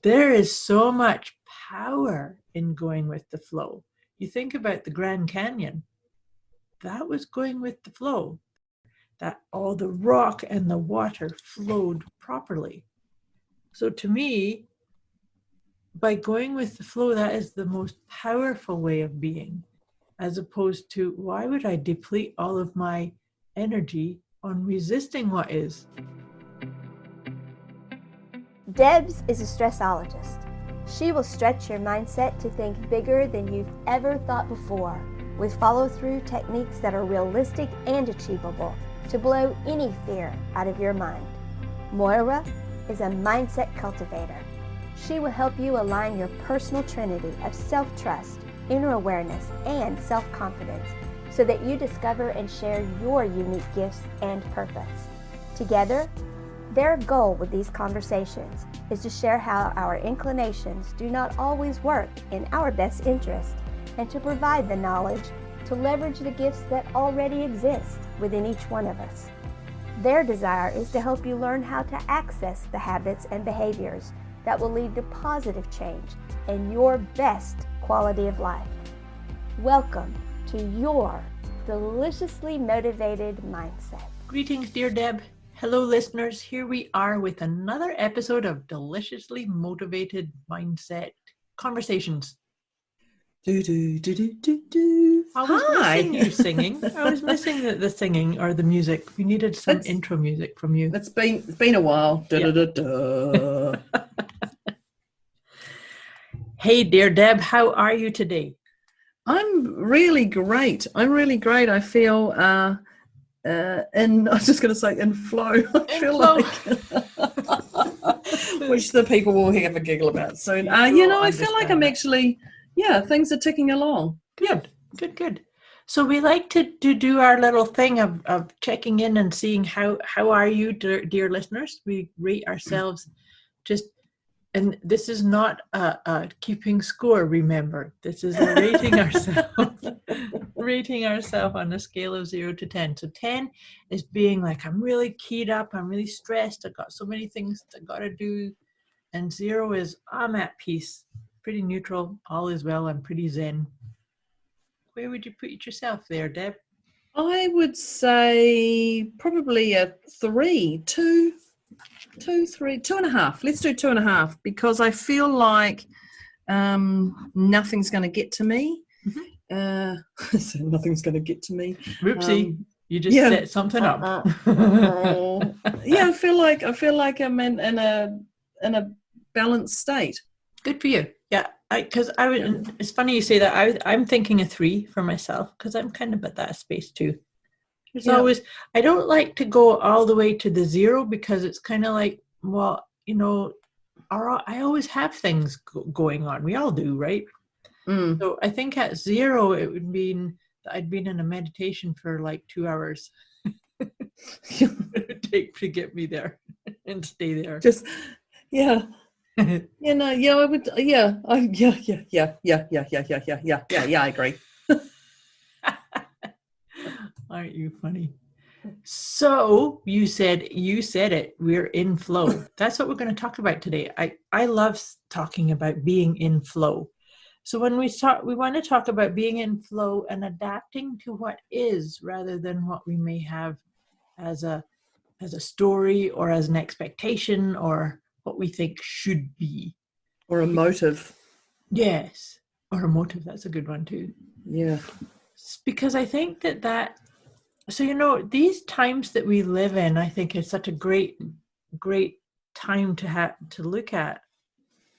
There is so much power in going with the flow. You think about the Grand Canyon, that was going with the flow, that all the rock and the water flowed properly. So to me, by going with the flow, that is the most powerful way of being, as opposed to why would I deplete all of my energy on resisting what is? Debz is a stressologist. She will stretch your mindset to think bigger than you've ever thought before, with follow-through techniques that are realistic and achievable to blow any fear out of your mind. Moira is a mindset cultivator. She will help you align your personal trinity of self-trust, inner awareness, and self-confidence so that you discover and share your unique gifts and purpose. Together, their goal with these conversations is to share how our inclinations do not always work in our best interest and to provide the knowledge to leverage the gifts that already exist within each one of us. Their desire is to help you learn how to access the habits and behaviors that will lead to positive change and your best quality of life. Welcome to your deliciously motivated mindset. Greetings, dear Deb. Hello, listeners. Here we are with another episode of Deliciously Motivated Mindset Conversations. Do, do, do, do, do, do. I was missing you singing. I was missing the singing or the music. We needed some intro music from you. It's been a while. Da, Yeah. da, da, da. Hey, dear Deb, how are you today? I'm really great. I feel I was just going to say in flow. Which the people will have a giggle about soon. I feel like I'm actually, things are ticking along. Good. So we like to do our little thing of checking in and seeing how are you, dear listeners. We rate ourselves and this is not a keeping score, remember. This is a rating ourselves on a scale of 0 to 10. So 10 is being like, I'm really keyed up, I'm really stressed, I've got so many things I got to do. And 0 is, I'm at peace, pretty neutral, all is well, I'm pretty zen. Where would you put yourself there, Deb? I would say probably a 3, 2, 3, 2.5. Let's do 2.5 because I feel like nothing's going to get to me. Mm-hmm. So nothing's going to get to me. Whoopsie! You just set something up. I feel like I'm in a balanced state. Good for you. Yeah, it's funny you say that. I'm thinking a 3 for myself because I'm kind of at that space too. There's always, I don't like to go all the way to the 0 because it's kind of like, well, I always have things going on. We all do, right? So I think at 0, it would mean that I'd been in a meditation for like 2 hours. It would take to get me there and stay there. I would, I agree. Aren't you funny? So you said it. We're in flow. That's what we're going to talk about today. I love talking about being in flow. So when we want to talk about being in flow and adapting to what is rather than what we may have as a story or as an expectation or what we think should be. Or a motive. Yes. Or a motive. That's a good one too. Yeah. Because I think that so these times that we live in, I think is such a great time to look at.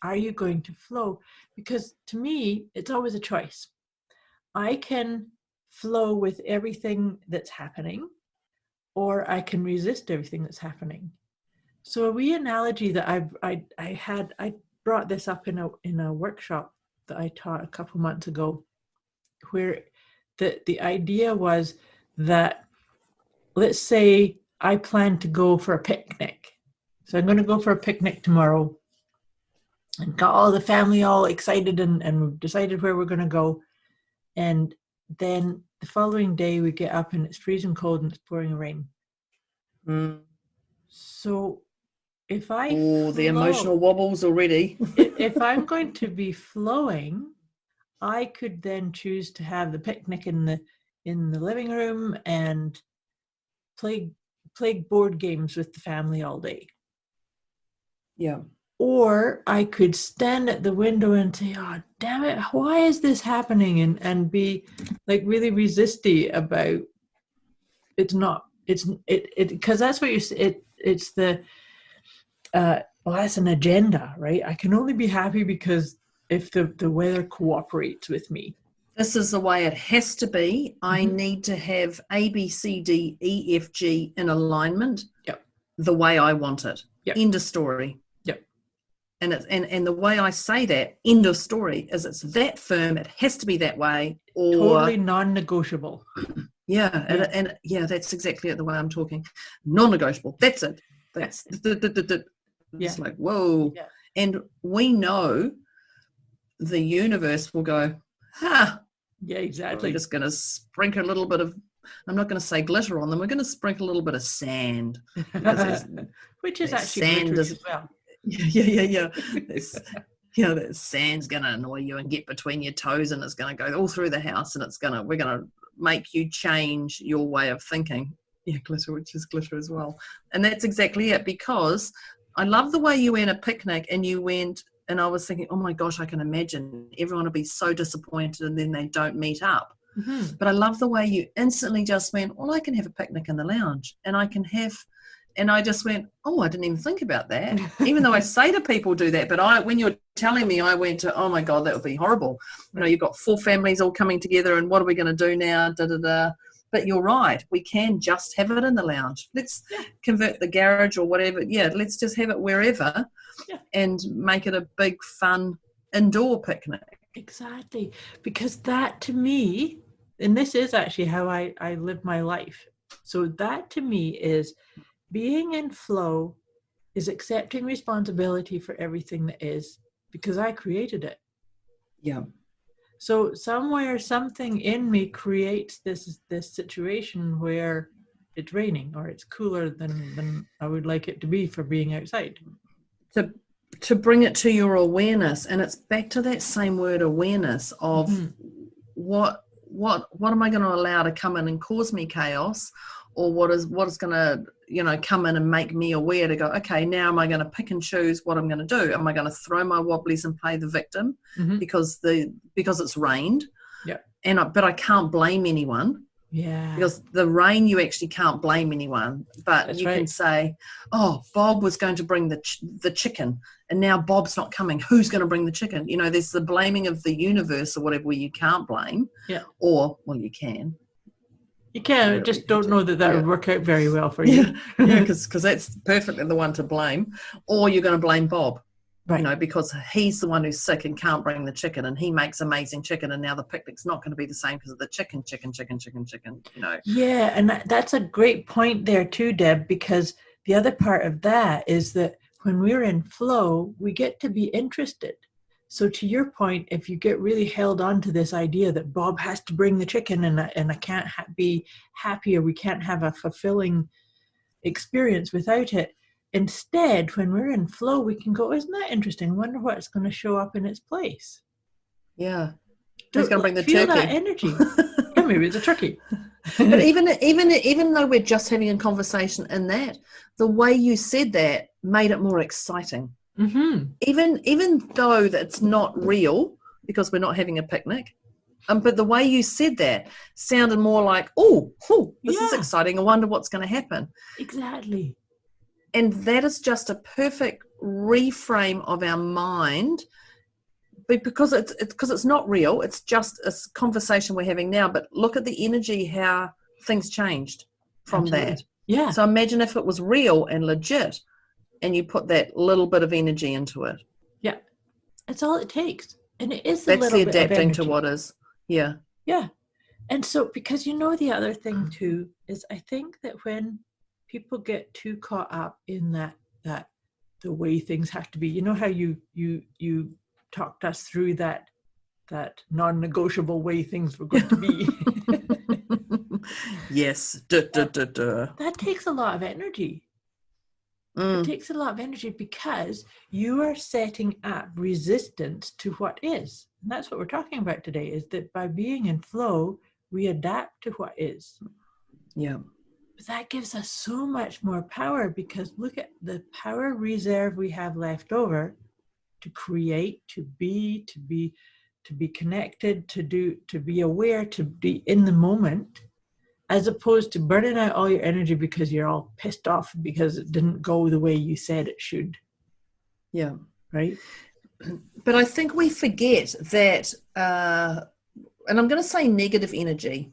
Are you going to flow? Because to me, it's always a choice. I can flow with everything that's happening, or I can resist everything that's happening. So a wee analogy that I brought this up in a workshop that I taught a couple months ago, where the idea was that, let's say I plan to go for a picnic. So I'm going to go for a picnic tomorrow and got all the family all excited and we've decided where we're going to go. And then the following day we get up and it's freezing cold and it's pouring rain. So if I Oh, the emotional flow, wobbles already. if I'm going to be flowing, I could then choose to have the picnic in the living room and play board games with the family all day. Yeah. Or I could stand at the window and say, "Oh, damn it! Why is this happening?" and be like really resisty about it's not it because that's what you it's the well, that's an agenda, right? I can only be happy because if the weather cooperates with me. This is the way it has to be. I Mhm. need to have A, B, C, D, E, F, G in alignment. Yep. The way I want it. Yep. End of story. Yep. And the way I say that, end of story, is it's that firm, it has to be that way. Or Totally non-negotiable. yeah, Yeah. and yeah, that's exactly it, the way I'm talking. Non-negotiable. That's it. That's it's Yeah. like, whoa. Yeah. And we know the universe will go, Yeah, we're exactly. just going to sprinkle a little bit of, I'm not going to say glitter on them, we're going to sprinkle a little bit of sand. Which is actually sand glittery as well. Yeah. That sand's going to annoy you and get between your toes, and it's going to go all through the house, and we're going to make you change your way of thinking. Yeah, glitter, which is glitter as well. And that's exactly it, because I love the way you went a picnic and you went, and I was thinking, oh my gosh, I can imagine everyone will be so disappointed and then they don't meet up. Mm-hmm. But I love the way you instantly just went, well, I can have a picnic in the lounge, and I just went, oh, I didn't even think about that. Even though I say to people do that, but when you're telling me, I went to, oh my God, that would be horrible. You know, you've got 4 families all coming together, and what are we going to do now? But you're right. We can just have it in the lounge. Let's convert the garage or whatever. Yeah, let's just have it wherever and make it a big, fun indoor picnic. Exactly. Because that to me, and this is actually how I live my life. So that to me is being in flow, is accepting responsibility for everything that is, because I created it. Yeah. So somewhere, something in me creates this situation where it's raining or it's cooler than I would like it to be for being outside. To bring it to your awareness, and it's back to that same word, awareness of what am I going to allow to come in and cause me chaos, or what is going to come in and make me aware to go, okay, now am I going to pick and choose what I'm going to do? Am I going to throw my wobblies and play the victim because it's rained? Yeah. But I can't blame anyone. Yeah. Because the rain, you actually can't blame anyone, but That's you right. can say, oh, Bob was going to bring the chicken, and now Bob's not coming. Who's going to bring the chicken? There's the blaming of the universe or whatever, where you can't blame. Yeah. Or, well, you can. You can, really, just don't know that would work out very well for you. Because that's perfectly the one to blame. Or you're going to blame Bob. Right. Because he's the one who's sick and can't bring the chicken, and he makes amazing chicken, and now the picnic's not going to be the same because of the chicken. Yeah, and that's a great point there too, Deb, because the other part of that is that when we're in flow, we get to be interested. So to your point, if you get really held on to this idea that Bob has to bring the chicken and I can't be happy, or we can't have a fulfilling experience without it, instead, when we're in flow, we can go, isn't that interesting? Wonder what's going to show up in its place. Yeah. Who's going to bring the feel turkey? That energy. Yeah, maybe it's a turkey. But even though we're just having a conversation in that, the way you said that made it more exciting. Mm-hmm. Even though that's not real, because we're not having a picnic, but the way you said that sounded more like, this is exciting. I wonder what's going to happen. Exactly. And that is just a perfect reframe of our mind, because it's not real. It's just a conversation we're having now. But look at the energy, how things changed from Absolutely. that. Yeah. So imagine if it was real and legit, and you put that little bit of energy into it. Yeah, that's all it takes, and it is. That's the adapting to what is. Yeah. Yeah, and so because the other thing too is, I think that when people get too caught up in that the way things have to be, how you talked us through that non-negotiable way things were going to be. Yes. That takes a lot of energy. It takes a lot of energy because you are setting up resistance to what is. And that's what we're talking about today, is that by being in flow, we adapt to what is. Yeah. But that gives us so much more power, because look at the power reserve we have left over to create, to be connected, to be aware, to be in the moment, as opposed to burning out all your energy because you're all pissed off because it didn't go the way you said it should. Yeah. Right? But I think we forget that, and I'm going to say negative energy.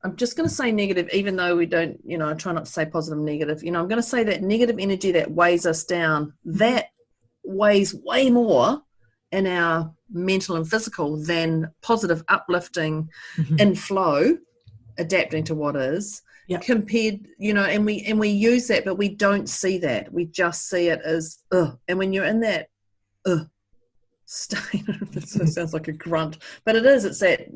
I'm just going to say negative, even though we don't, I try not to say positive and negative. I'm going to say that negative energy that weighs us down, that weighs way more in our mental and physical than positive, uplifting, in flow, adapting to what is, compared, and we use that, but we don't see that. We just see it as, and when you're in that, state, that sounds like a grunt, but it is, it's that,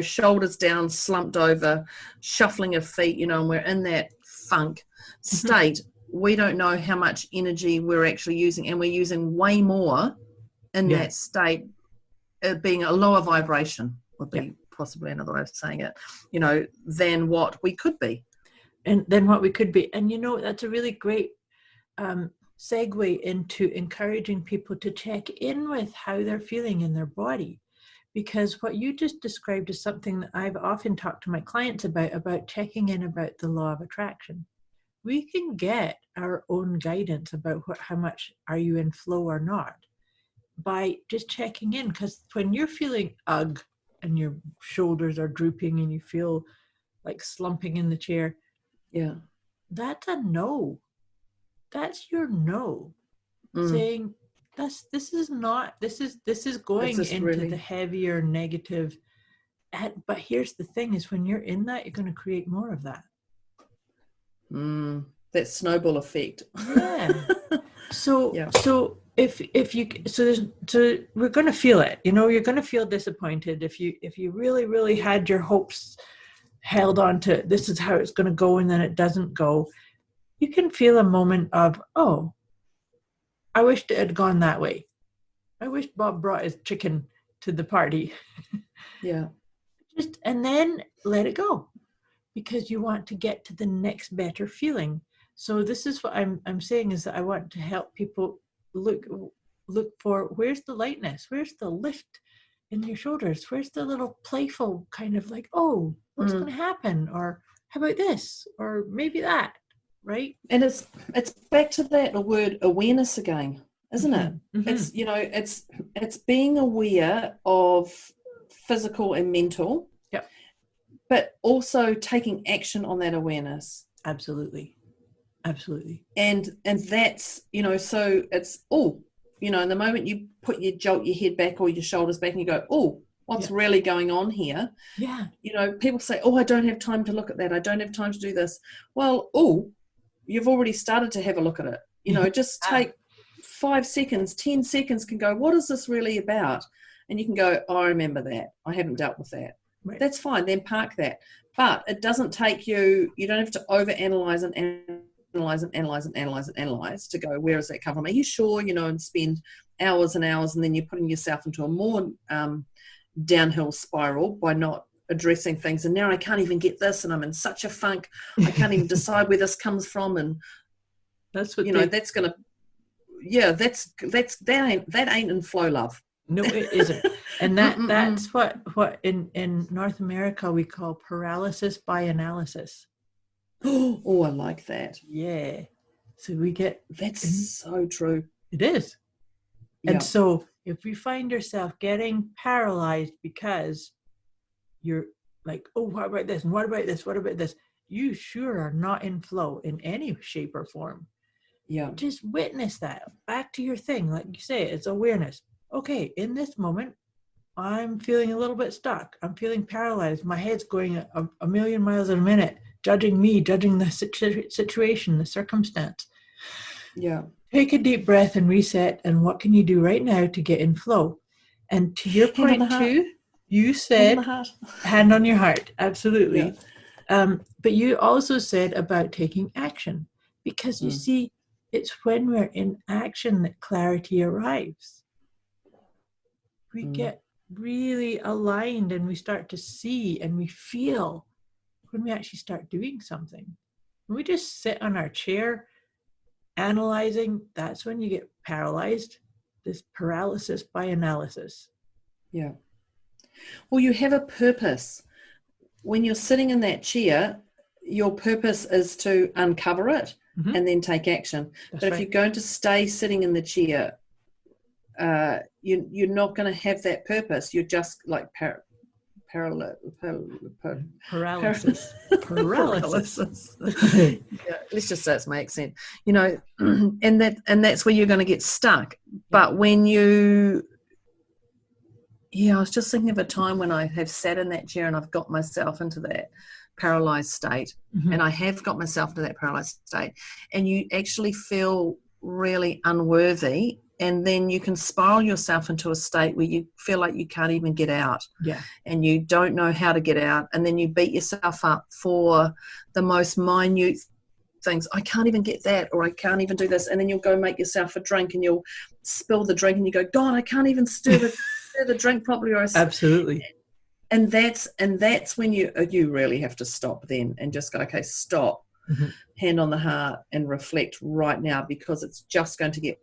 shoulders down, slumped over, shuffling of feet, and we're in that funk state. We don't know how much energy we're actually using, and we're using way more in that state, being a lower vibration would be possibly another way of saying it, than what we could be. And then what we could be. And that's a really great segue into encouraging people to check in with how they're feeling in their body. Because what you just described is something that I've often talked to my clients about checking in about the law of attraction. We can get our own guidance about how much are you in flow or not by just checking in. Because when you're feeling ugh and your shoulders are drooping and you feel like slumping in the chair, that's a no. That's your no. Saying this is going into really the heavier negative. But here's the thing: is when you're in that, you're going to create more of that. That snowball effect. Yeah. So we're going to feel it. You're going to feel disappointed if you really, really had your hopes held on to this is how it's going to go, and then it doesn't go. You can feel a moment of, oh, I wished it had gone that way. I wish Bob brought his chicken to the party. And then let it go, because you want to get to the next better feeling. So this is what I'm saying, is that I want to help people look for, where's the lightness? Where's the lift in your shoulders? Where's the little playful kind of like, oh, what's going to happen? Or how about this? Or maybe that, right? And it's back to that word awareness again, isn't it? It's being aware of physical and mental, but also taking action on that awareness. Absolutely. And that's, so it's, in the moment you jolt your head back or your shoulders back and you go, oh, what's really going on here? People say, oh, I don't have time to look at that. I don't have time to do this. Well, you've already started to have a look at it. Just take 5 seconds, 10 seconds can go, what is this really about? And you can go, oh, I remember that. I haven't dealt with that. Right. That's fine. Then park that. But it doesn't take you don't have to overanalyze and analyze to go, where does that come from? Are you sure, and spend hours and hours, and then you're putting yourself into a more downhill spiral by not addressing things. And now I can't even get this, and I'm in such a funk. I can't even decide where this comes from. And that's what that's going to, that ain't in flow, love. No, it isn't. And that's what in North America we call paralysis by analysis. Oh, I like that. Yeah. So we get... That's so true. It is. Yeah. And so if you find yourself getting paralyzed because you're like, oh, what about this? And what about this? What about this? You sure are not in flow in any shape or form. Yeah. Just witness that. Back to your thing. Like you say, it's awareness. Okay, in this moment, I'm feeling a little bit stuck. I'm feeling paralyzed. My head's going a million miles a minute, judging me, judging the situation, the circumstance. Yeah. Take a deep breath and reset. And what can you do right now to get in flow? And to your point too, you said hand on your heart. Absolutely. Yeah. But you also said about taking action, because you see, it's when we're in action that clarity arrives. We get really aligned and we start to see and we feel when we actually start doing something. When we just sit on our chair analyzing, that's when you get paralyzed. This paralysis by analysis. Yeah. Well, you have a purpose. When you're sitting in that chair, your purpose is to uncover it and then take action. That's but right. if you're going to stay sitting in the chair, you're not going to have that purpose. You're just like Paralysis. Paralysis. Yeah, let's just say it's my accent. You know, and that's where you're going to get stuck. But when I was just thinking of a time when I have sat in that chair and I've got myself into that paralyzed state, and I have got myself into that paralyzed state, and you actually feel really unworthy, and then you can spiral yourself into a state where you feel like you can't even get out, and you don't know how to get out, and then you beat yourself up for the most minute things. I can't even get that, or I can't even do this, and then you'll go make yourself a drink and you'll spill the drink and you go, God, I can't even stir the drink properly. Absolutely. And that's when you really have to stop then and just go, okay, stop, hand on the heart, and reflect right now, because it's just going to get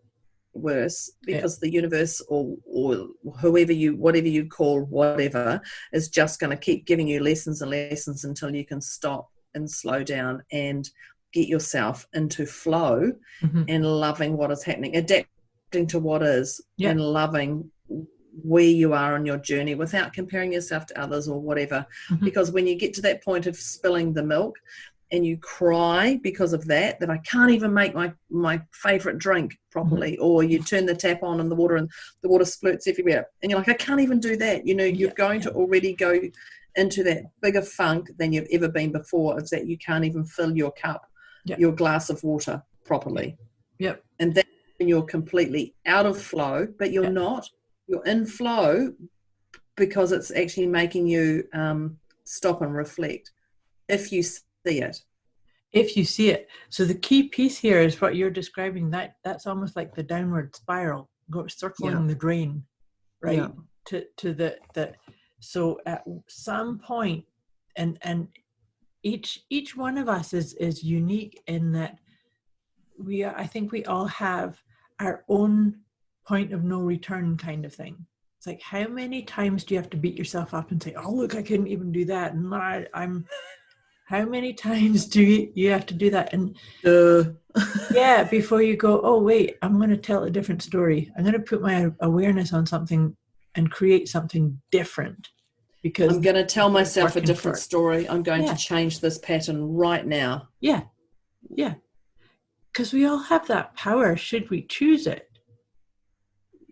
worse, because the universe or whatever you call whatever is just going to keep giving you lessons and lessons until you can stop and slow down and get yourself into flow and loving what is happening, adapting to what is, and loving where you are on your journey without comparing yourself to others or whatever. Because when you get to that point of spilling the milk and you cry because of that I can't even make my favorite drink properly, or you turn the tap on and the water splurts everywhere, and you're like, I can't even do that. You know, you're going to already go into that bigger funk than you've ever been before. It's that you can't even fill your cup, your glass of water properly. And then you're completely out of flow, but you're not. You're in flow because it's actually making you stop and reflect if you see it. If you see it. So the key piece here is what you're describing. That's almost like the downward spiral, circling the drain, right? To the so at some point, and each one of us is unique in that I think we all have our own point of no return kind of thing. It's like, how many times do you have to beat yourself up and say, oh, look, I couldn't even do that, and I'm how many times do you have to do that? And before you go, oh wait, I'm going to tell a different story, I'm going to put my awareness on something and create something different, because I'm going to tell myself a different story. I'm going to change this pattern right now. Because we all have that power should we choose it.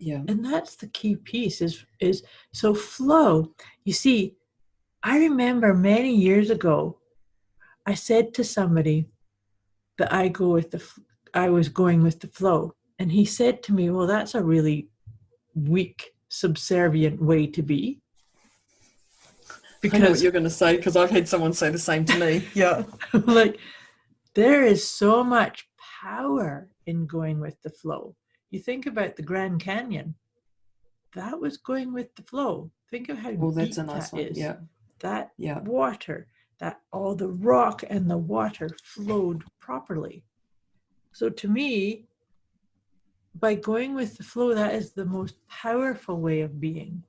And that's the key piece is so flow. You see, I remember many years ago, I said to somebody that I was going with the flow. And he said to me, well, that's a really weak, subservient way to be. Because I know what you're going to say, because I've had someone say the same to me. Like, there is so much power in going with the flow. You think about the Grand Canyon, that was going with the flow. Think of how deep that is. That water, that all the rock and the water flowed properly. So to me, by going with the flow, that is the most powerful way of being,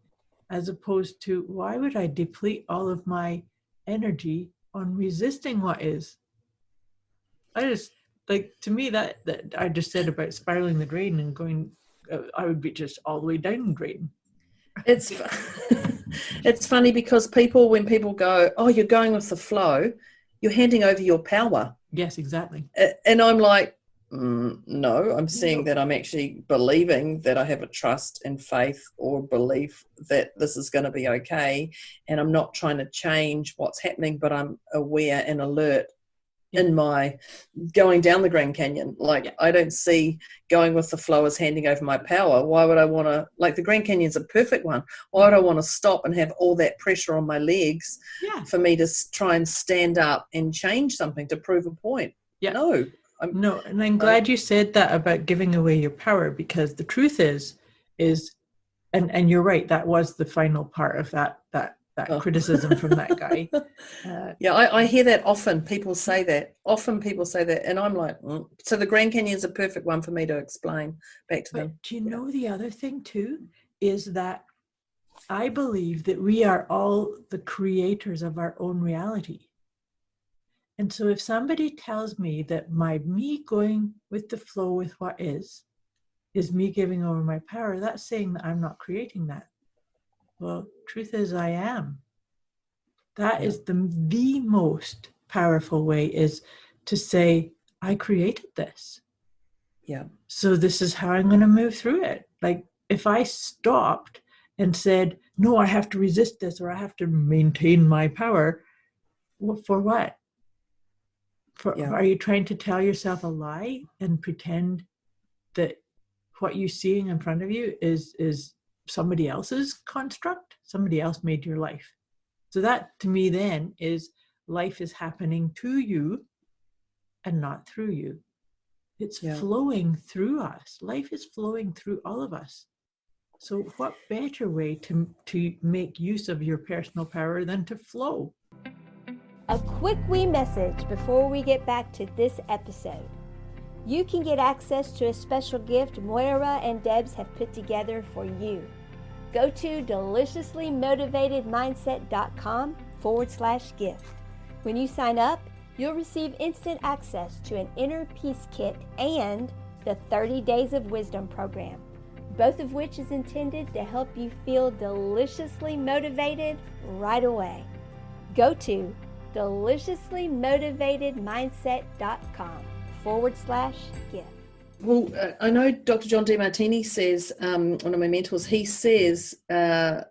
as opposed to, why would I deplete all of my energy on resisting what is? To me, that I just said about spiraling the drain and going, I would be just all the way down the drain. It's funny because when people go, oh, you're going with the flow, you're handing over your power. Yes, exactly. And I'm like, no, I'm seeing that I'm actually believing that I have a trust and faith or belief that this is going to be okay. And I'm not trying to change what's happening, but I'm aware and alert in my going down the Grand Canyon. I don't see going with the flow as handing over my power. Why would I want to, the Grand Canyon's a perfect one. Why would I want to stop and have all that pressure on my legs for me to try and stand up and change something to prove a point? No, No, and I'm glad you said that about giving away your power, because the truth is, and you're right, that was the final part of that criticism from that guy. Yeah, I hear that often. People say that. And I'm like, So the Grand Canyon's a perfect one for me to explain back to them. But do you know the other thing too is that I believe that we are all the creators of our own reality. And so if somebody tells me that me going with the flow with what is me giving over my power, that's saying that I'm not creating that. Well, truth is I am. That is the most powerful way, is to say, I created this. Yeah. So this is how I'm going to move through it. Like if I stopped and said, no, I have to resist this, or I have to maintain my power, well, for what? Are you trying to tell yourself a lie and pretend that what you're seeing in front of you is somebody else's construct? Somebody else made your life. So that to me then is life is happening to you and not through you. It's flowing through us. Life is flowing through all of us. So what better way to make use of your personal power than to flow? A quick wee message before we get back to this episode. You can get access to a special gift Moira and Debz have put together for you. Go to deliciouslymotivatedmindset.com/gift. When you sign up, you'll receive instant access to an inner peace kit and the 30 Days of Wisdom program, both of which is intended to help you feel deliciously motivated right away. Go to deliciouslymotivatedmindset.com/gift. Well, I know Dr. John DeMartini says, one of my mentors, he says,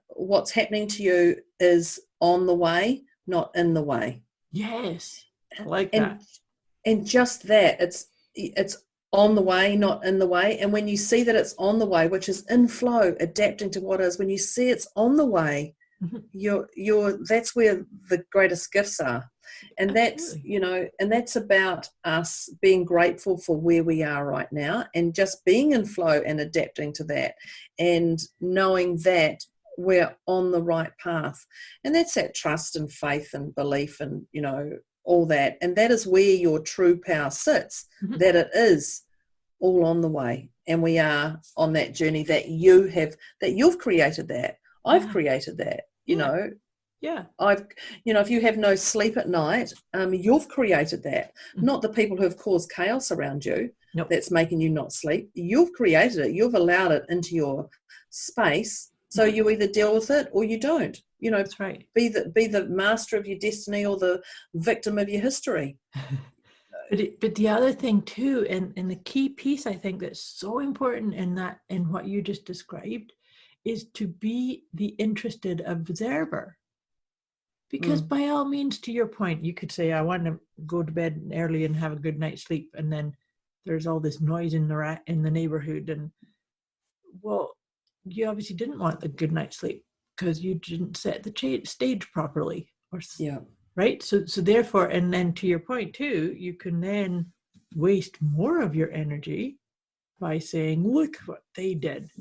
what's happening to you is on the way, not in the way. Yes, I like that. And just that, it's on the way, not in the way. And when you see that it's on the way, which is in flow, adapting to what is, when you see it's on the way, that's where the greatest gifts are. And that's, and that's about us being grateful for where we are right now and just being in flow and adapting to that and knowing that we're on the right path. And that's that trust and faith and belief and, all that. And that is where your true power sits, that it is all on the way. And we are on that journey that you've created that. I've created that, Yeah. if you have no sleep at night, you've created that. Not the people who have caused chaos around you. Nope. That's making you not sleep. You've created it. You've allowed it into your space. So you either deal with it or you don't. That's right. Be the master of your destiny or the victim of your history. But the other thing too, and the key piece I think that's so important in what you just described, is to be the interested observer. Because by all means, to your point, you could say, I want to go to bed early and have a good night's sleep. And then there's all this noise in the neighborhood. And well, you obviously didn't want the good night's sleep because you didn't set the stage properly. Right? So therefore, and then to your point too, you can then waste more of your energy by saying, look what they did.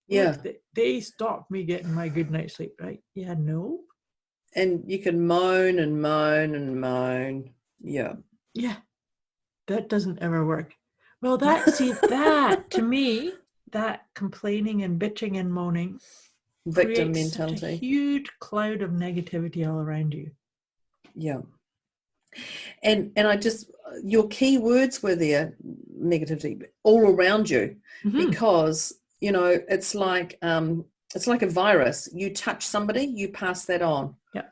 Yeah. Look, they stopped me getting my good night's sleep, right? Yeah, no. And you can moan and moan and moan. Yeah. Yeah. That doesn't ever work. Well, that to me, that complaining and bitching and moaning victim creates mentality. Such a huge cloud of negativity all around you. Yeah. And I just, your key words were there, negativity, all around you, because, it's like a virus. You touch somebody, you pass that on. Yeah.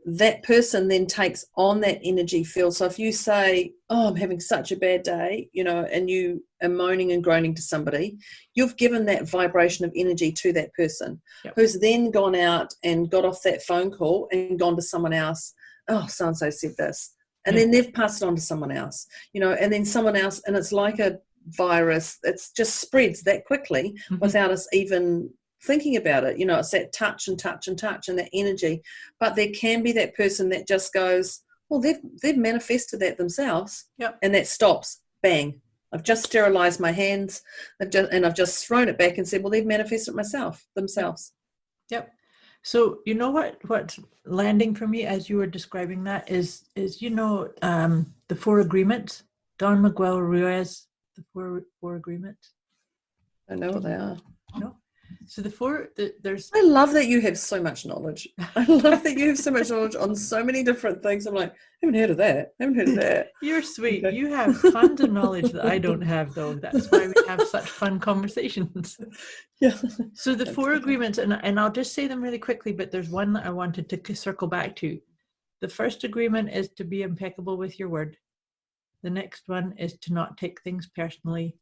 That person then takes on that energy field. So if you say, oh, I'm having such a bad day, and you are moaning and groaning to somebody, you've given that vibration of energy to that person, who's then gone out and got off that phone call and gone to someone else. Oh, so-and-so said this. And then they've passed it on to someone else, and then someone else, and it's like a virus. It's just spreads that quickly without us even thinking about it. It's that touch and touch and touch and that energy. But there can be that person that just goes, well, they've manifested that themselves. Yep. And that stops. Bang. I've just sterilized my hands. I've just thrown it back and said, well, they've manifested themselves. Yep. So you know what's landing for me as you were describing that is the 4 agreements, Don Miguel Ruiz, the four agreements. I know what they are. No. So there's. I love that you have so much knowledge. I love that you have so much knowledge on so many different things. I'm like, I haven't heard of that. You're sweet. Okay. You have tons of knowledge that I don't have, though. That's why we have such fun conversations. Yeah. So the 4 agreements, and I'll just say them really quickly, but there's one that I wanted to circle back to. The first agreement is to be impeccable with your word. The next one is to not take things personally.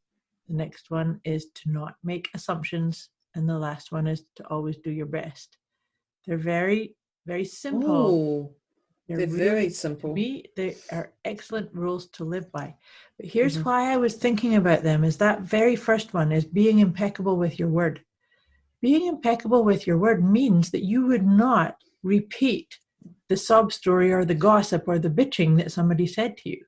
The next one is to not make assumptions. And the last one is to always do your best. They're very, very simple. Ooh, they're very simple. To me, they are excellent rules to live by. But here's why I was thinking about them is that very first one is being impeccable with your word. Being impeccable with your word means that you would not repeat the sob story or the gossip or the bitching that somebody said to you.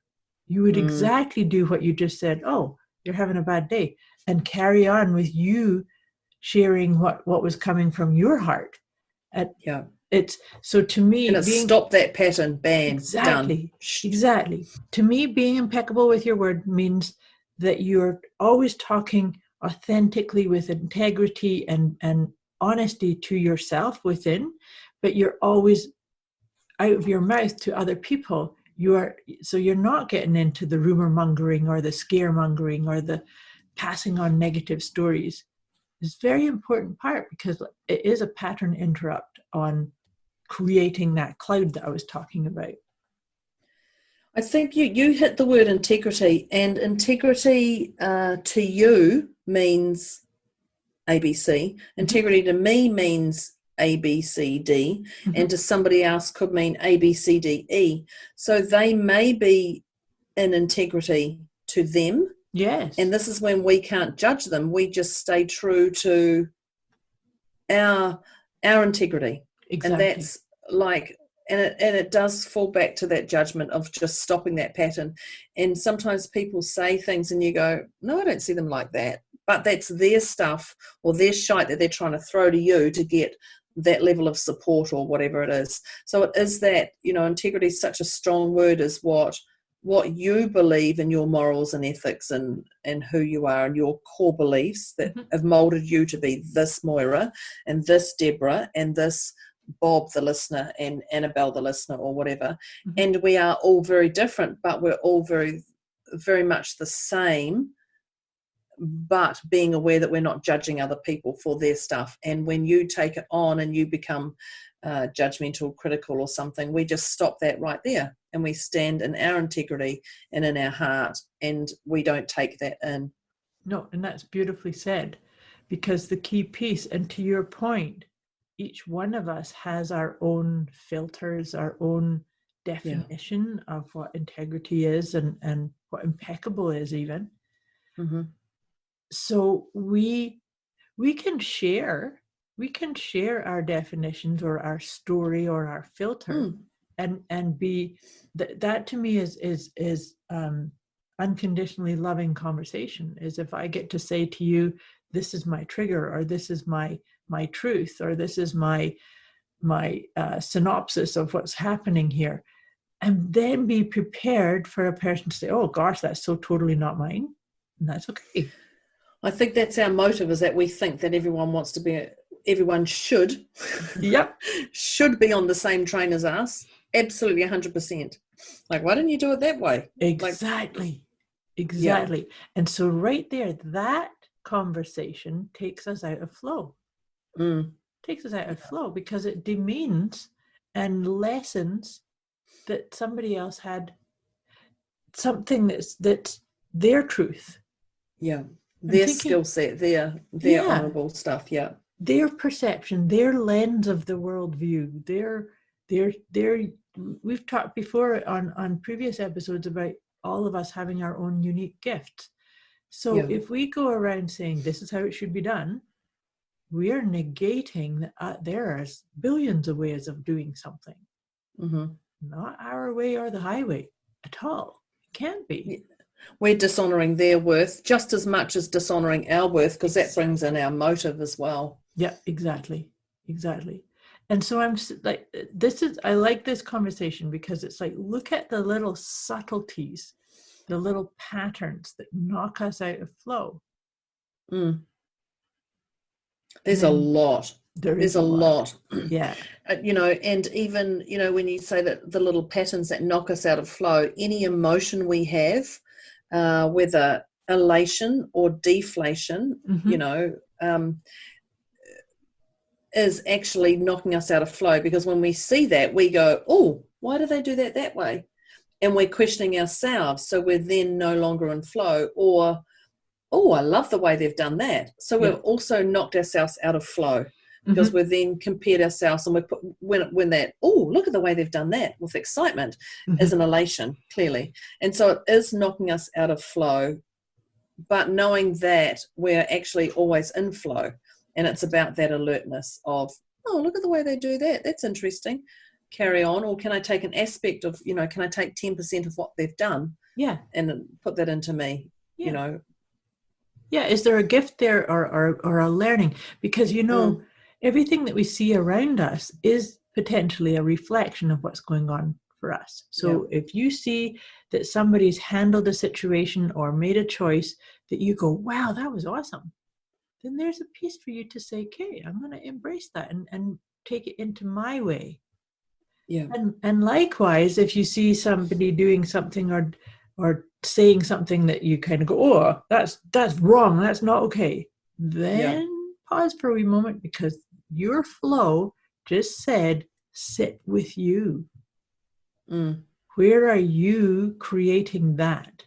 You would exactly do what you just said. Oh, you're having a bad day, and carry on with you sharing what was coming from your heart. It's so to me, and stop that pattern. Bam. Exactly. Done. Exactly. To me, being impeccable with your word means that you're always talking authentically with integrity and honesty to yourself within, but you're always out of your mouth to other people. You're not getting into the rumor mongering or the scaremongering or the passing on negative stories. It's a very important part because it is a pattern interrupt on creating that cloud that I was talking about. I think you hit the word integrity, and integrity to you means ABC. Integrity to me means ABCD, and to somebody else could mean ABCDE. So they may be in integrity to them. Yes. And this is when we can't judge them. We just stay true to our integrity. Exactly. And that's like, and it does fall back to that judgment of just stopping that pattern. And sometimes people say things and you go, no, I don't see them like that. But that's their stuff or their shite that they're trying to throw to you to get that level of support or whatever it is. So it is that, integrity is such a strong word, is what you believe in your morals and ethics and who you are and your core beliefs that have molded you to be this Moira and this Deborah and this Bob the listener and Annabelle the listener or whatever. And we are all very different, but we're all very, very much the same, but being aware that we're not judging other people for their stuff. And when you take it on and you become judgmental, critical or something, we just stop that right there and we stand in our integrity and in our heart, and we don't take that in. No, and that's beautifully said, because the key piece, and to your point, each one of us has our own filters, our own definition of what integrity is and what impeccable is even. So we can share our definitions or our story or our filter and be that to me is unconditionally loving conversation. Is if I get to say to you, this is my trigger, or this is my truth, or this is my synopsis of what's happening here, and then be prepared for a person to say, oh gosh, that's so totally not mine, and that's okay. I think that's our motive, is that we think that everyone should should be on the same train as us. Absolutely 100%. Like, why didn't you do it that way? Exactly. And so right there, that conversation takes us out of flow. Takes us out of flow because it demeans and lessens that somebody else had something that's their truth. Their skill set, their honourable stuff, their perception, their lens of the worldview, their we've talked before on previous episodes about all of us having our own unique gifts. So if we go around saying this is how it should be done, we are negating that there are billions of ways of doing something. not our way or the highway at all. It can't be. We're dishonoring their worth just as much as dishonoring our worth, because that brings in our motive as well. Yeah, exactly. And so I'm like, I like this conversation because it's like, look at the little subtleties, the little patterns that knock us out of flow. There's a lot. There's a lot. Yeah. And even, when you say that the little patterns that knock us out of flow, any emotion we have, whether elation or deflation, is actually knocking us out of flow, because when we see that, we go, oh, why do they do that way? And we're questioning ourselves. So we're then no longer in flow. Or, oh, I love the way they've done that. So we've also knocked ourselves out of flow, because we've then compared ourselves, and we put when that, oh, look at the way they've done that, with excitement, is an elation, clearly. And so it is knocking us out of flow, but knowing that we're actually always in flow. And it's about that alertness of, oh, look at the way they do that. That's interesting. Carry on. Or can I take an aspect of, can I take 10% of what they've done? Yeah. And put that into me, Yeah, is there a gift there or a learning? Because, everything that we see around us is potentially a reflection of what's going on for us. So if you see that somebody's handled a situation or made a choice that you go, wow, that was awesome, then there's a piece for you to say, okay, I'm going to embrace that and take it into my way. Yeah. And likewise, if you see somebody doing something or saying something that you kind of go, oh, that's wrong, that's not okay, then pause for a wee moment, because your flow just said, sit with you. Where are you creating that?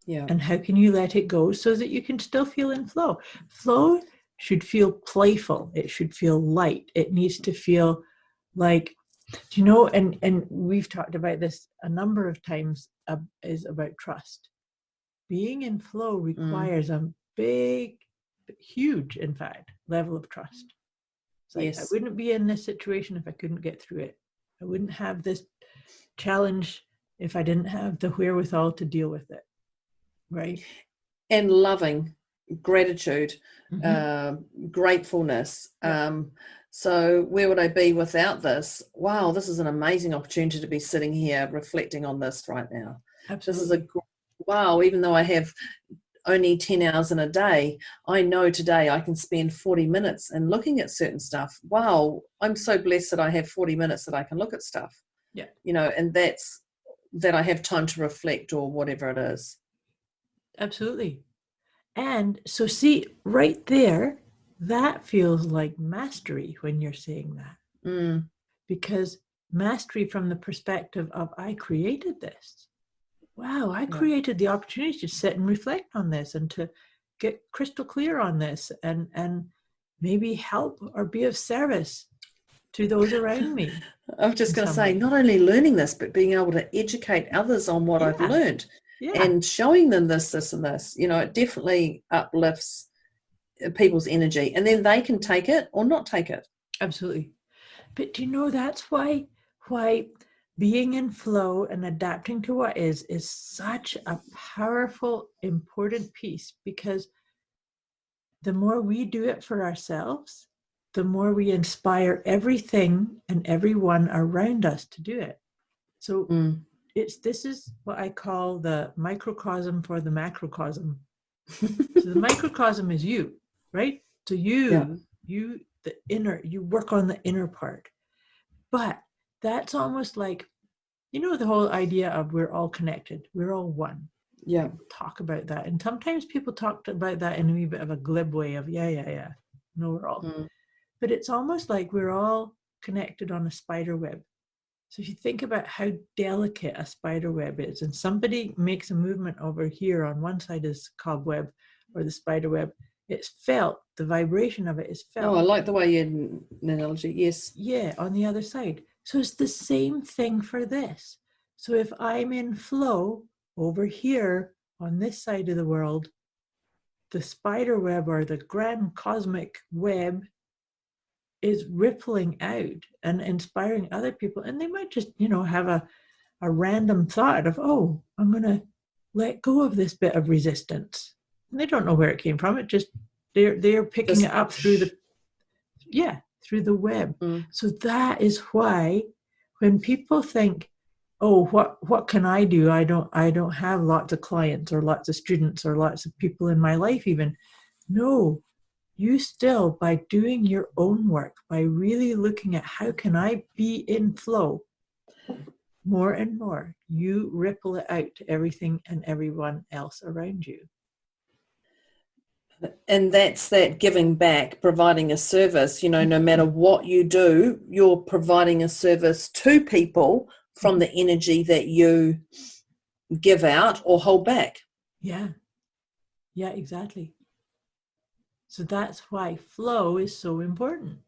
Yeah. And how can you let it go so that you can still feel in flow? Flow should feel playful. It should feel light. It needs to feel like, and we've talked about this a number of times, is about trust. Being in flow requires a big, huge, in fact, level of trust. It's like, I wouldn't be in this situation if I couldn't get through it. I wouldn't have this challenge if I didn't have the wherewithal to deal with it. Right. And loving, gratitude, gratefulness. So where would I be without this? Wow, this is an amazing opportunity to be sitting here reflecting on this right now. Absolutely. This is wow, even though I have only 10 hours in a day, I know today I can spend 40 minutes and looking at certain stuff. Wow, I'm so blessed that I have 40 minutes that I can look at stuff. Yeah. And that's that I have time to reflect or whatever it is. Absolutely. And so see, right there, that feels like mastery when you're saying that. Because mastery from the perspective of, I created this. Wow, I created the opportunity to sit and reflect on this and to get crystal clear on this and maybe help or be of service to those around me. I was just going to say, not only learning this, but being able to educate others on what I've learned. And showing them this, and this, it definitely uplifts people's energy, and then they can take it or not take it. Absolutely. But that's why being in flow and adapting to what is such a powerful, important piece, because the more we do it for ourselves, the more we inspire everything and everyone around us to do it. So this is what I call the microcosm for the macrocosm. So the microcosm is you, right? So you work on the inner part. But that's almost like, the whole idea of we're all connected. We're all one. Yeah. People talk about that. And sometimes people talk about that in a wee bit of a glib way of, yeah. No, we're all. But it's almost like we're all connected on a spider web. So if you think about how delicate a spider web is, and somebody makes a movement over here on one side of this cobweb or the spider web, it's felt, the vibration of it is felt. Oh, I like the way you had an analogy, yes. Yeah, on the other side. So it's the same thing for this. So if I'm in flow over here on this side of the world, the spider web or the grand cosmic web is rippling out and inspiring other people. And they might just, have a random thought of, oh, I'm going to let go of this bit of resistance. And they don't know where it came from. It just, they're picking it up through the web. So that is why when people think, oh, what can I do? I don't have lots of clients or lots of students or lots of people in my life even. No, you still, by doing your own work, by really looking at how can I be in flow more and more, you ripple it out to everything and everyone else around you. And that's that giving back, providing a service. No matter what you do, you're providing a service to people from the energy that you give out or hold back. Yeah, exactly. So that's why flow is so important.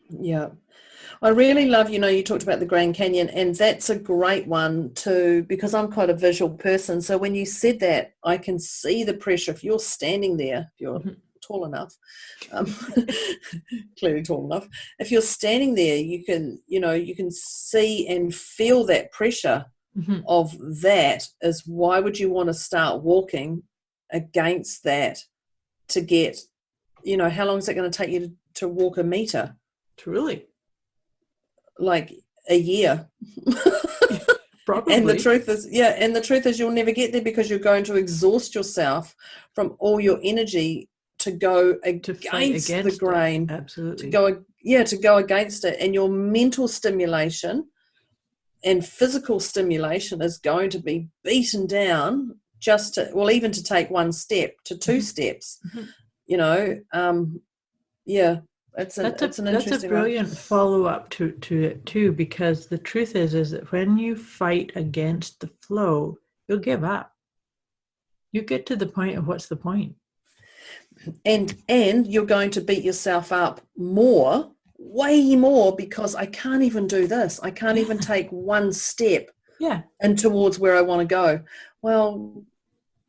Yeah. I really love, you talked about the Grand Canyon, and that's a great one too, because I'm quite a visual person. So when you said that, I can see the pressure. If you're standing there, if you're tall enough, clearly tall enough, if you're standing there, you can see and feel that pressure of that. Is why would you want to start walking against that to get, how long is it going to take you to walk a meter? Truly. Like a year. Probably. And the truth is you'll never get there, because you're going to exhaust yourself from all your energy to go against the grain. Absolutely. To go against it. And your mental stimulation and physical stimulation is going to be beaten down even to take one step to two steps. That's an interesting. That's a brilliant follow-up to it too, because the truth is that when you fight against the flow, you'll give up. You get to the point of what's the point? And you're going to beat yourself up way more, because I can't even do this. I can't even take one step and towards where I want to go. Well,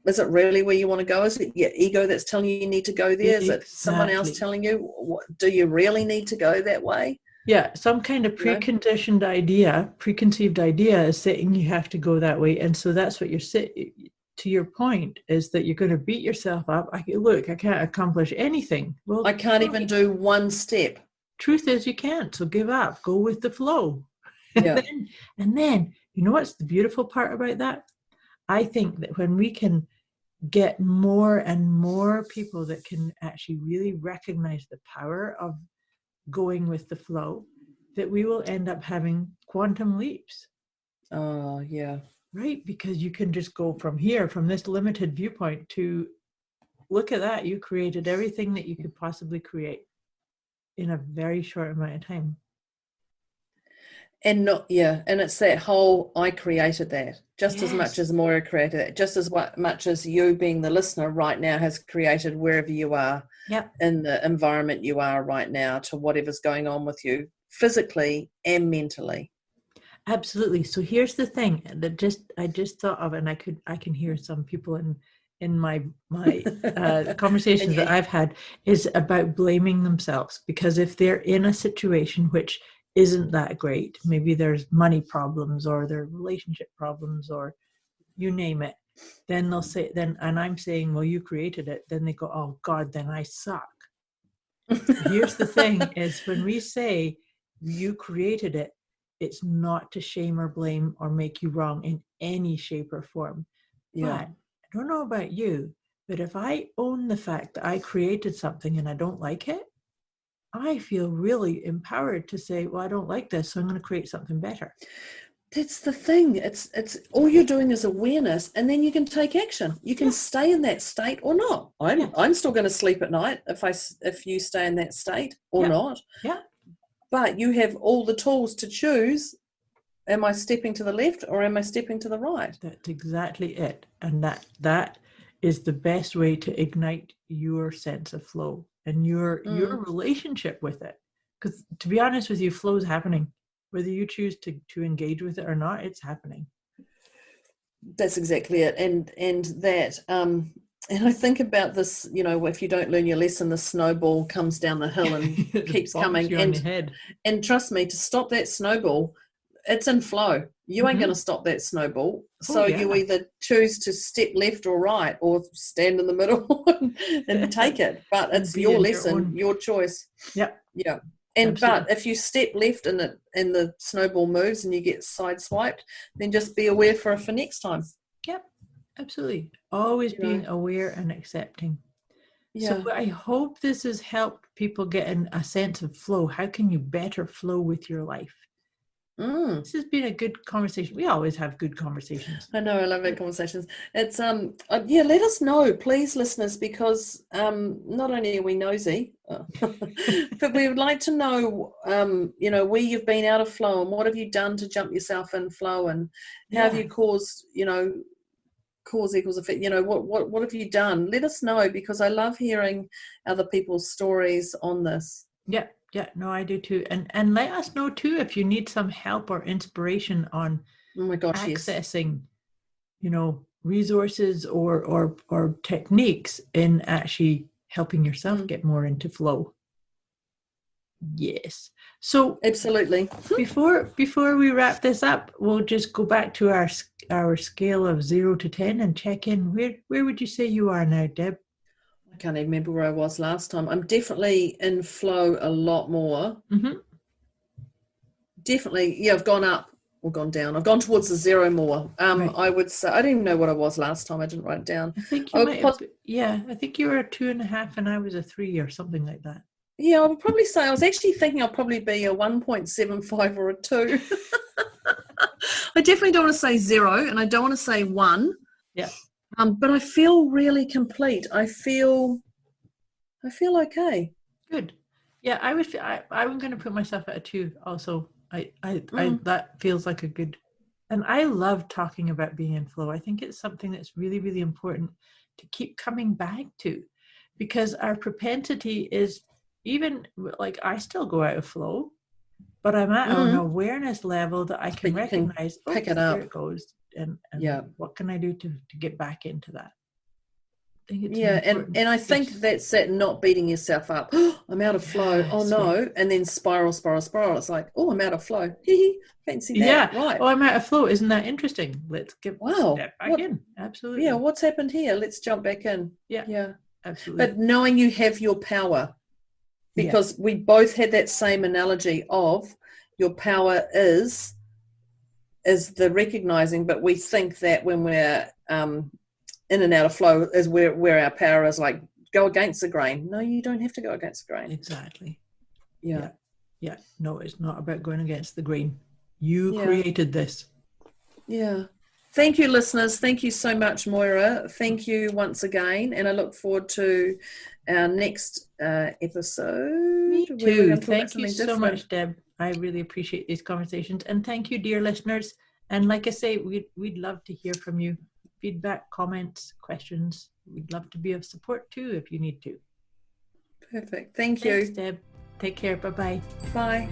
is it really where you want to go? Is it your ego that's telling you need to go there? Is it someone else telling you, do you really need to go that way? Yeah, some kind of preconceived idea is saying you have to go that way. And so that's what you're saying. To your point is that you're going to beat yourself up. I can't accomplish anything. Well, I can't even do one step. Truth is you can't. So give up. Go with the flow. Yeah. And then, what's the beautiful part about that? I think that when we can get more and more people that can actually really recognize the power of going with the flow, that we will end up having quantum leaps. Oh, yeah. Right? Because you can just go from here, from this limited viewpoint, to look at that. You created everything that you could possibly create in a very short amount of time. And it's that whole, I created that just as much as Moira created it, just as much as you being the listener right now has created wherever you are in the environment you are right now, to whatever's going on with you physically and mentally. Absolutely. So here's the thing that I just thought of, and I can hear some people in my conversations that I've had, is about blaming themselves. Because if they're in a situation which isn't that great, maybe there's money problems or there are relationship problems or you name it, then they'll say, and I'm saying, well, you created it. Then they go, oh God, then I suck. Here's the thing is, when we say you created it, it's not to shame or blame or make you wrong in any shape or form. Yeah. But I don't know about you, but if I own the fact that I created something and I don't like it, I feel really empowered to say, well, I don't like this, so I'm going to create something better. That's the thing. It's all you're doing is awareness, and then you can take action. You can stay in that state or not. I'm still going to sleep at night if you stay in that state or not. Yeah. But you have all the tools to choose. Am I stepping to the left or am I stepping to the right? That's exactly it. And that is the best way to ignite your sense of flow and your relationship with it. Because to be honest with you, flow is happening. Whether you choose to engage with it or not, it's happening. That's exactly it. And that I think about this, if you don't learn your lesson, the snowball comes down the hill and keeps coming. You on your head. And trust me, to stop that snowball, it's in flow. You ain't going to stop that snowball. So you either choose to step left or right, or stand in the middle and take it. But it's your lesson, your choice. Yep. Yeah. And but if you step left and the snowball moves and you get sideswiped, then just be aware for next time. Yep. Absolutely. Always being aware and accepting. Yeah. So I hope this has helped people get in a sense of flow. How can you better flow with your life? This has been a good conversation. We always have good conversations. I know, I love our conversations. It's let us know, please, listeners, because not only are we nosy, but we would like to know, where you've been out of flow and what have you done to jump yourself in flow, and how have you caused, cause equals effect. What have you done? Let us know, because I love hearing other people's stories on this. Yeah, no, I do too. And let us know too if you need some help or inspiration on accessing, resources or techniques in actually helping yourself get more into flow. Yes. So absolutely. Before we wrap this up, we'll just go back to our scale of 0 to 10 and check in. Where would you say you are now, Deb? I can't even remember where I was last time. I'm definitely in flow a lot more. Mm-hmm. Definitely, I've gone up or gone down. I've gone towards the 0 more. Right. I would say, I don't even know what I was last time. I didn't write it down. I think you I think you were a 2.5 and I was a 3 or something like that. Yeah, I would probably say, I was actually thinking I'll probably be a 1.75 or a 2. I definitely don't want to say 0 and I don't want to say 1. Yeah. But I feel really complete. I feel okay. Good. Yeah, I'm going to put myself at a 2 also. I that feels like a good, and I love talking about being in flow. I think it's something that's really, really important to keep coming back to, because our propensity is, even like I still go out of flow, but I'm at an awareness level that I can recognize, pick it up. There it goes. And what can I do to get back into that? I think it's and I think that's that, not beating yourself up. Oh, I'm out of flow. Yes, oh no. And then spiral. It's like, oh, I'm out of flow. Fancy that. Yeah. Right. Oh, I'm out of flow. Isn't that interesting? Let's step back in. Absolutely. Yeah. What's happened here? Let's jump back in. Yeah. Absolutely. But knowing you have your power, because we both had that same analogy of your power is the recognizing, but we think that when we're in and out of flow is where our power is, like, go against the grain. No, you don't have to go against the grain. Exactly. Yeah. No, it's not about going against the grain. You created this. Yeah. Thank you, listeners. Thank you so much, Moira. Thank you once again, and I look forward to our next episode. Me too. Thank you so much, Deb. I really appreciate these conversations, and thank you, dear listeners. And like I say, we'd love to hear from you. Feedback, comments, questions. We'd love to be of support too if you need to. Perfect. Thank you. Thanks, Deb. Take care. Bye-bye. Bye.